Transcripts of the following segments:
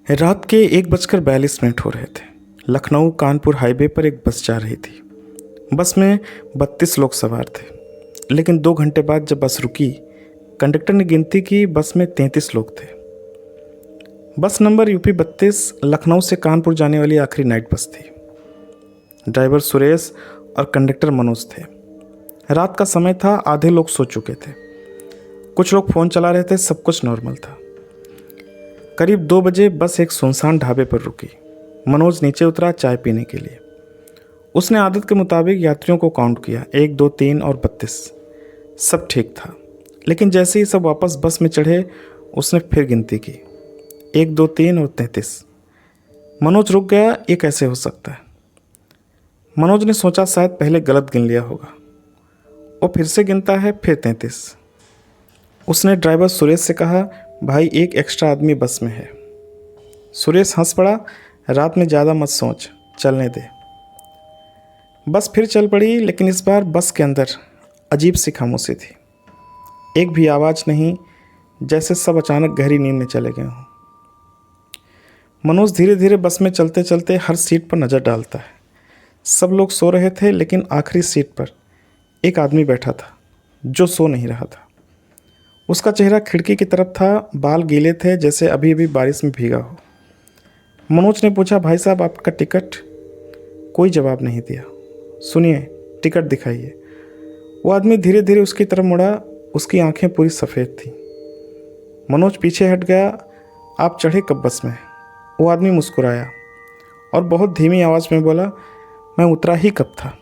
रात के 1:42 हो रहे थे। लखनऊ कानपुर हाईवे पर एक बस जा रही थी। बस में 32 लोग सवार थे, लेकिन 2 घंटे बाद जब बस रुकी, कंडक्टर ने गिनती की, बस में 33 लोग थे। बस नंबर यूपी 32 लखनऊ से कानपुर जाने वाली आखिरी नाइट बस थी। ड्राइवर सुरेश और कंडक्टर मनोज थे। रात का समय था, आधे लोग सो चुके थे, कुछ लोग फ़ोन चला रहे थे, सब कुछ नॉर्मल था। करीब 2 बजे बस एक सुनसान ढाबे पर रुकी। मनोज नीचे उतरा चाय पीने के लिए। उसने आदत के मुताबिक यात्रियों को काउंट किया, 1 2 3 और 32। सब ठीक था, लेकिन जैसे ही सब वापस बस में चढ़े, उसने फिर गिनती की, 1 2 3 और 33। मनोज रुक गया, ये कैसे हो सकता है? मनोज ने सोचा शायद पहले गलत गिन लिया होगा। वो फिर से गिनता है, फिर 33। उसने ड्राइवर सुरेश से कहा, भाई एक एक्स्ट्रा आदमी बस में है। सुरेश हंस पड़ा, रात में ज़्यादा मत सोच, चलने दे। बस फिर चल पड़ी, लेकिन इस बार बस के अंदर अजीब सी खामोशी थी। एक भी आवाज़ नहीं, जैसे सब अचानक गहरी नींद में चले गए हों। मनोज धीरे धीरे बस में चलते चलते हर सीट पर नज़र डालता है। सब लोग सो रहे थे, लेकिन आखिरी सीट पर एक आदमी बैठा था जो सो नहीं रहा था। उसका चेहरा खिड़की की तरफ था, बाल गीले थे जैसे अभी अभी बारिश में भीगा हो। मनोज ने पूछा, भाई साहब आपका टिकट? कोई जवाब नहीं दिया। सुनिए, टिकट दिखाइए। वो आदमी धीरे धीरे उसकी तरफ मुड़ा, उसकी आंखें पूरी सफ़ेद थीं। मनोज पीछे हट गया। आप चढ़े कब बस में? वो आदमी मुस्कुराया और बहुत धीमी आवाज़ में बोला, मैं उतरा ही कब था।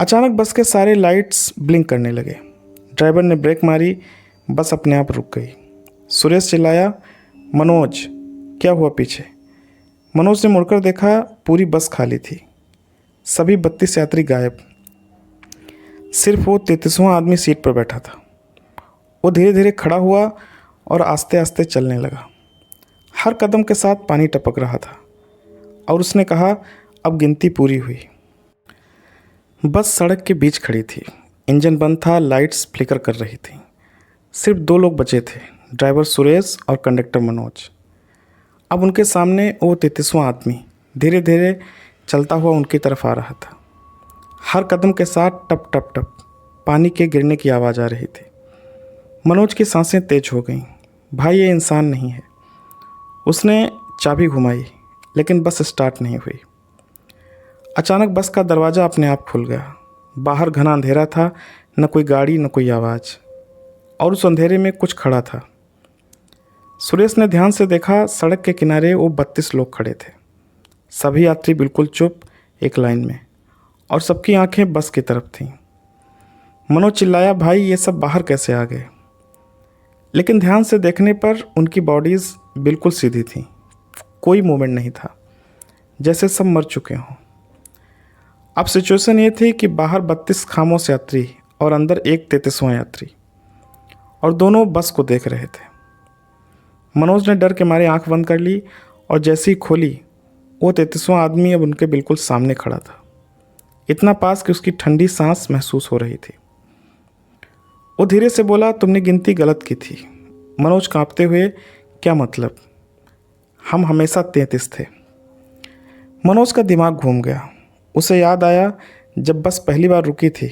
अचानक बस के सारे लाइट्स ब्लिंक करने लगे। ड्राइवर ने ब्रेक मारी, बस अपने आप रुक गई। सुरेश चिल्लाया, मनोज क्या हुआ पीछे? मनोज ने मुड़कर देखा, पूरी बस खाली थी। सभी 32 यात्री गायब। सिर्फ वो 33वां आदमी सीट पर बैठा था। वो धीरे धीरे खड़ा हुआ और आस्ते आस्ते चलने लगा। हर कदम के साथ पानी टपक रहा था और उसने कहा, अब गिनती पूरी हुई। बस सड़क के बीच खड़ी थी। इंजन बंद था, लाइट्स फ्लिकर कर रही थी। सिर्फ 2 लोग बचे थे, ड्राइवर सुरेश और कंडक्टर मनोज। अब उनके सामने वो 33वां आदमी धीरे धीरे चलता हुआ उनकी तरफ आ रहा था। हर कदम के साथ टप टप टप पानी के गिरने की आवाज़ आ रही थी। मनोज की सांसें तेज हो गईं। भाई ये इंसान नहीं है। उसने चाबी घुमाई, लेकिन बस स्टार्ट नहीं हुई। अचानक बस का दरवाज़ा अपने आप खुल गया। बाहर घना अंधेरा था, न कोई गाड़ी न कोई आवाज़, और उस अंधेरे में कुछ खड़ा था। सुरेश ने ध्यान से देखा, सड़क के किनारे वो 32 लोग खड़े थे। सभी यात्री बिल्कुल चुप, एक लाइन में, और सबकी आंखें बस की तरफ थीं। मनोज चिल्लाया, भाई ये सब बाहर कैसे आ गए? लेकिन ध्यान से देखने पर उनकी बॉडीज़ बिल्कुल सीधी थीं, कोई मूवमेंट नहीं था, जैसे सब मर चुके हों। अब सिचुएशन ये थी कि बाहर 32 खामोश यात्री और अंदर एक 33वां यात्री, और दोनों बस को देख रहे थे। मनोज ने डर के मारे आंख बंद कर ली, और जैसे ही खोली, वो 33वां आदमी अब उनके बिल्कुल सामने खड़ा था, इतना पास कि उसकी ठंडी सांस महसूस हो रही थी। वो धीरे से बोला, तुमने गिनती गलत की थी। मनोज कांपते हुए, क्या मतलब? हम हमेशा 33 थे। मनोज का दिमाग घूम गया। उसे याद आया, जब बस पहली बार रुकी थी,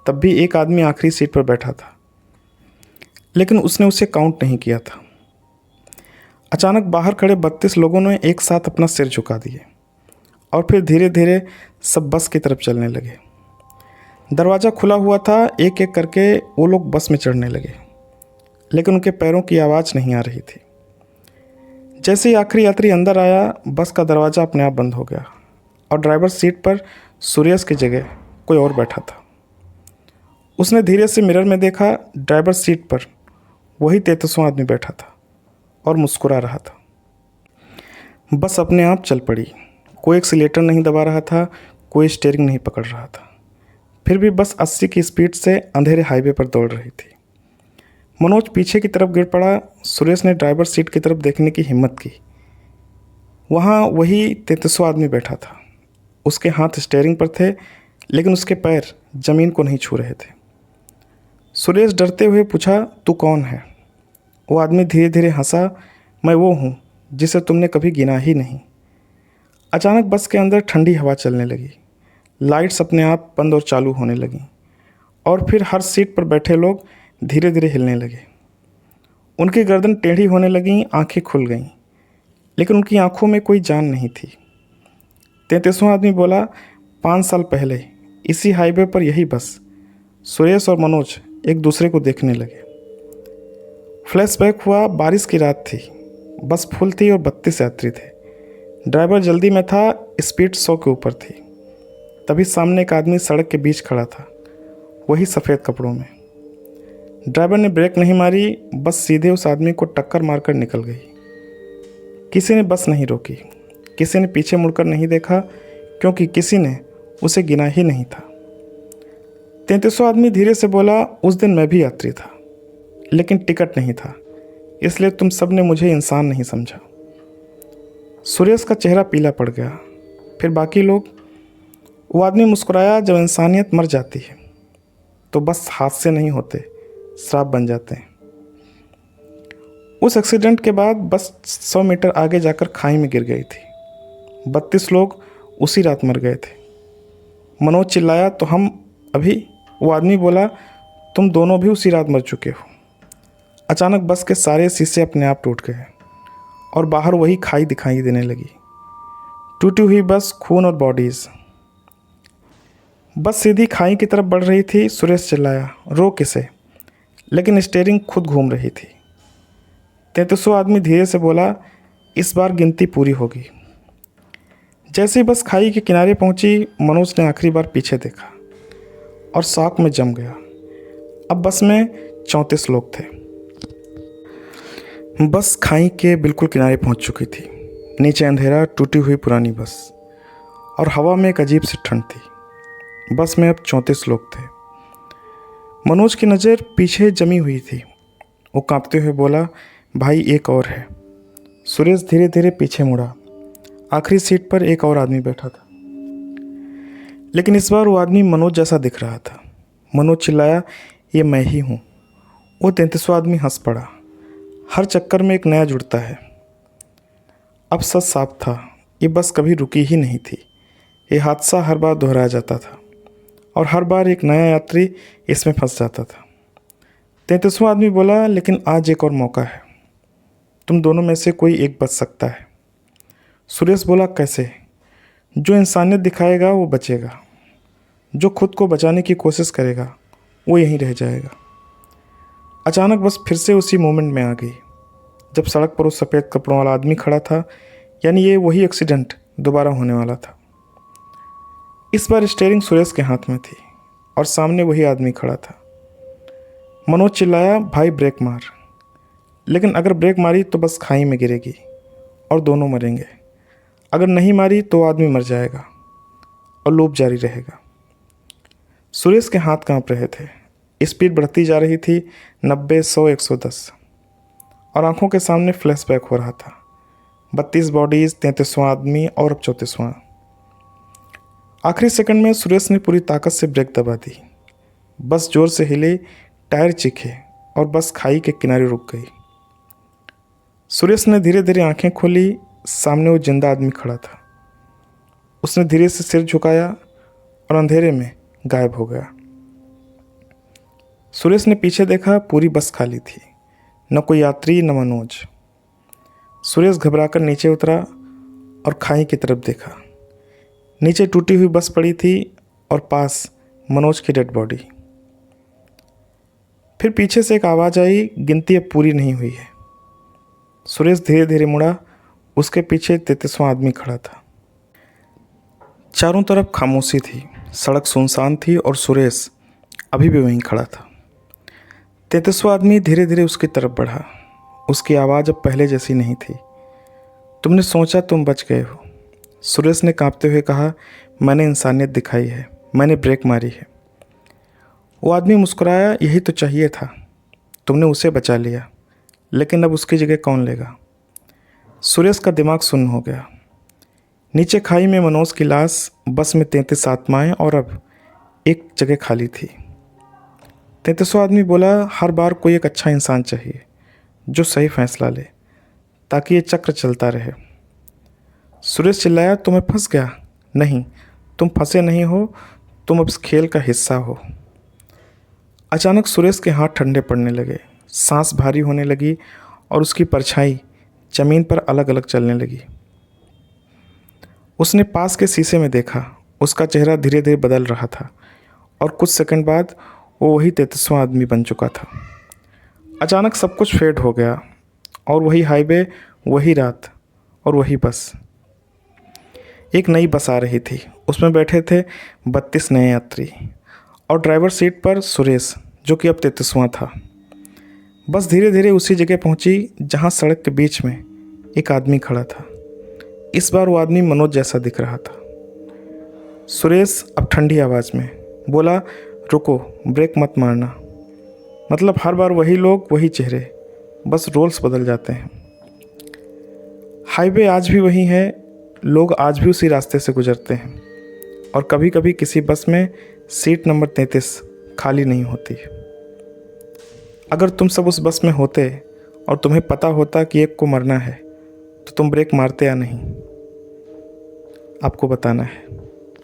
तब भी एक आदमी आखिरी सीट पर बैठा था, लेकिन उसने उसे काउंट नहीं किया था। अचानक बाहर खड़े 32 लोगों ने एक साथ अपना सिर झुका दिए, और फिर धीरे धीरे सब बस की तरफ चलने लगे। दरवाज़ा खुला हुआ था, एक एक करके वो लोग बस में चढ़ने लगे, लेकिन उनके पैरों की आवाज़ नहीं आ रही थी। जैसे ही आखिरी यात्री अंदर आया, बस का दरवाज़ा अपने आप बंद हो गया, और ड्राइवर सीट पर सुरेश की जगह कोई और बैठा था। उसने धीरे से मिरर में देखा, ड्राइवर सीट पर वही 33वां आदमी बैठा था और मुस्कुरा रहा था। बस अपने आप चल पड़ी। कोई एक्सीलेटर नहीं दबा रहा था, कोई स्टीयरिंग नहीं पकड़ रहा था। फिर भी बस 80 की स्पीड से अंधेरे हाईवे पर दौड़ रही थी। मनोज पीछे की तरफ गिर पड़ा। सुरेश ने ड्राइवर सीट की तरफ देखने की हिम्मत की। वहाँ वही 33वां आदमी बैठा था। उसके हाथ स्टीयरिंग पर थे, लेकिन उसके पैर ज़मीन को नहीं छू रहे थे। सुरेश डरते हुए पूछा, तू कौन है? वो आदमी धीरे धीरे हंसा, मैं वो हूँ जिसे तुमने कभी गिना ही नहीं। अचानक बस के अंदर ठंडी हवा चलने लगी, लाइट्स अपने आप बंद और चालू होने लगीं, और फिर हर सीट पर बैठे लोग धीरे धीरे हिलने लगे। उनकी गर्दन टेढ़ी होने लगीं, आंखें खुल गईं, लेकिन उनकी आंखों में कोई जान नहीं थी। 33वां आदमी बोला, 5 साल पहले इसी हाईवे पर यही बस सुरेश और मनोज एक दूसरे को देखने लगे। फ्लैशबैक हुआ, बारिश की रात थी, बस फुल थी और 32 यात्री थे। ड्राइवर जल्दी में था, स्पीड 100 के ऊपर थी। तभी सामने एक आदमी सड़क के बीच खड़ा था, वही सफ़ेद कपड़ों में। ड्राइवर ने ब्रेक नहीं मारी, बस सीधे उस आदमी को टक्कर मारकर निकल गई। किसी ने बस नहीं रोकी, किसी ने पीछे मुड़कर नहीं देखा, क्योंकि किसी ने उसे गिना ही नहीं था। 33वां आदमी धीरे से बोला, उस दिन मैं भी यात्री था, लेकिन टिकट नहीं था, इसलिए तुम सब ने मुझे इंसान नहीं समझा। सुरेश का चेहरा पीला पड़ गया, फिर बाकी लोग। वो आदमी मुस्कुराया, जब इंसानियत मर जाती है तो बस हादसे नहीं होते, श्राप बन जाते हैं। उस एक्सीडेंट के बाद बस 100 मीटर आगे जाकर खाई में गिर गई थी। 32 लोग उसी रात मर गए थे। मनोज चिल्लाया, तो हम अभी? वो आदमी बोला, तुम दोनों भी उसी रात मर चुके हो। अचानक बस के सारे शीशे अपने आप टूट गए और बाहर वही खाई दिखाई देने लगी। टूटी हुई बस, खून और बॉडीज़। बस सीधी खाई की तरफ बढ़ रही थी। सुरेश चिल्लाया, रोक इसे, लेकिन स्टीयरिंग खुद घूम रही थी। 33वां आदमी धीरे से बोला, इस बार गिनती पूरी होगी। जैसे ही बस खाई के किनारे पहुंची, मनोज ने आखिरी बार पीछे देखा और शॉक में जम गया। अब बस में 34 लोग थे। बस खाई के बिल्कुल किनारे पहुंच चुकी थी। नीचे अंधेरा, टूटी हुई पुरानी बस, और हवा में एक अजीब सी ठंड थी। बस में अब 34 लोग थे। मनोज की नज़र पीछे जमी हुई थी। वो कांपते हुए बोला, भाई एक और है। सुरेश धीरे धीरे पीछे मुड़ा। आखिरी सीट पर एक और आदमी बैठा था, लेकिन इस बार वो आदमी मनोज जैसा दिख रहा था। मनोज चिल्लाया, ये मैं ही हूँ। वो 33वां आदमी हंस पड़ा। हर चक्कर में एक नया जुड़ता है। अब सच साफ था, ये बस कभी रुकी ही नहीं थी। ये हादसा हर बार दोहराया जाता था और हर बार एक नया यात्री इसमें फंस जाता था। 33वां आदमी बोला, लेकिन आज एक और मौका है। तुम दोनों में से कोई एक बच सकता है। सुरेश बोला, कैसे? जो इंसानियत दिखाएगा वो बचेगा, जो खुद को बचाने की कोशिश करेगा वो यहीं रह जाएगा। अचानक बस फिर से उसी मोमेंट में आ गई जब सड़क पर उस सफ़ेद कपड़ों वाला आदमी खड़ा था। यानी ये वही एक्सीडेंट दोबारा होने वाला था। इस बार स्टीयरिंग सुरेश के हाथ में थी और सामने वही आदमी खड़ा था। मनोज चिल्लाया, भाई ब्रेक मार। लेकिन अगर ब्रेक मारी तो बस खाई में गिरेगी और दोनों मरेंगे। अगर नहीं मारी तो आदमी मर जाएगा और लूप जारी रहेगा। सुरेश के हाथ कांप रहे थे। स्पीड बढ़ती जा रही थी, 90, 100, 110, और आंखों के सामने फ्लैशबैक हो रहा था। 32 बॉडीज़, 33वां आदमी और अब 34वां। आखिरी सेकंड में सुरेश ने पूरी ताकत से ब्रेक दबा दी। बस जोर से हिले, टायर चीखे और बस खाई के किनारे रुक गई। सुरेश ने धीरे धीरे आंखें खोली। सामने वो जिंदा आदमी खड़ा था। उसने धीरे से सिर झुकाया और अंधेरे में गायब हो गया। सुरेश ने पीछे देखा, पूरी बस खाली थी, न कोई यात्री न मनोज। सुरेश घबराकर नीचे उतरा और खाई की तरफ देखा। नीचे टूटी हुई बस पड़ी थी और पास मनोज की डेड बॉडी। फिर पीछे से एक आवाज़ आई, गिनती अब पूरी नहीं हुई है। सुरेश धीरे धीरे मुड़ा। उसके पीछे 33वां आदमी खड़ा था। चारों तरफ खामोशी थी, सड़क सुनसान थी और सुरेश अभी भी वहीं खड़ा था। 33वां आदमी धीरे धीरे उसकी तरफ बढ़ा। उसकी आवाज़ अब पहले जैसी नहीं थी। तुमने सोचा तुम बच गए हो, सुरेश ने कांपते हुए कहा। मैंने इंसानियत दिखाई है, मैंने ब्रेक मारी है। वो आदमी मुस्कुराया, यही तो चाहिए था। तुमने उसे बचा लिया, लेकिन अब उसकी जगह कौन लेगा? सुरेश का दिमाग सुन्न हो गया। नीचे खाई में मनोज की लाश, बस में 33 आत्माएं और अब एक जगह खाली थी। 33वां आदमी बोला, हर बार कोई एक अच्छा इंसान चाहिए जो सही फैसला ले, ताकि ये चक्र चलता रहे। सुरेश चिल्लाया, तो मैं फंस गया? नहीं, तुम फंसे नहीं हो, तुम अब इस खेल का हिस्सा हो। अचानक सुरेश के हाथ ठंडे पड़ने लगे, सांस भारी होने लगी और उसकी परछाई जमीन पर अलग अलग चलने लगी। उसने पास के शीशे में देखा, उसका चेहरा धीरे धीरे बदल रहा था और कुछ सेकंड बाद वो वही 33वां आदमी बन चुका था। अचानक सब कुछ फेड हो गया और वही हाईवे, वही रात और वही बस। एक नई बस आ रही थी, उसमें बैठे थे 32 नए यात्री और ड्राइवर सीट पर सुरेश, जो कि अब 33वां था। बस धीरे धीरे उसी जगह पहुंची जहां सड़क के बीच में एक आदमी खड़ा था। इस बार वो आदमी मनोज जैसा दिख रहा था। सुरेश अब ठंडी आवाज़ में बोला, रुको, ब्रेक मत मारना। मतलब हर बार वही लोग, वही चेहरे, बस रोल्स बदल जाते हैं। हाईवे आज भी वही है, लोग आज भी उसी रास्ते से गुजरते हैं और कभी कभी किसी बस में सीट नंबर 33 खाली नहीं होती। अगर तुम सब उस बस में होते और तुम्हें पता होता कि एक को मरना है, तो तुम ब्रेक मारते या नहीं? आपको बताना है।